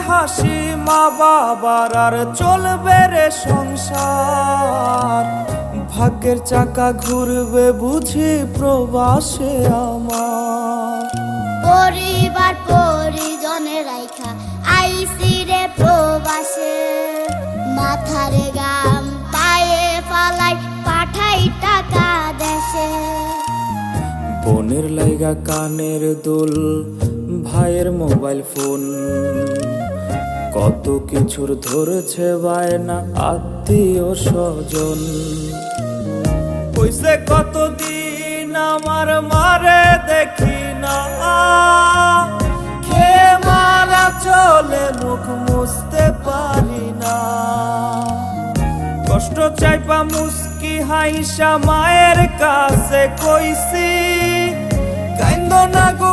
হাসি মা বাবার আর চলবে রে সংসার। ভাগ্যের চাকা ঘুরবে বুঝি প্রবাসে আমার। পরিবার পরিজনের রাইখা আইসি রে প্রবাসে, মাথারে গাম পায়ে ফালাই পাঠাই টাকা দেশে। বোনের লাইগা কানের দুল, ভাইয়ের মোবাইল ফোন, কত কিছুর ধরেছে বায়না আত্মীয় স্বজন। কইছে কতদিন আমার মারে দেখি না, খেয়ে মারা চলে মুখ মুছতে পারি না। কষ্ট চাইপা মুস্কি হাইসা মায়ের কাছে কইছি, কাইন্দো না গো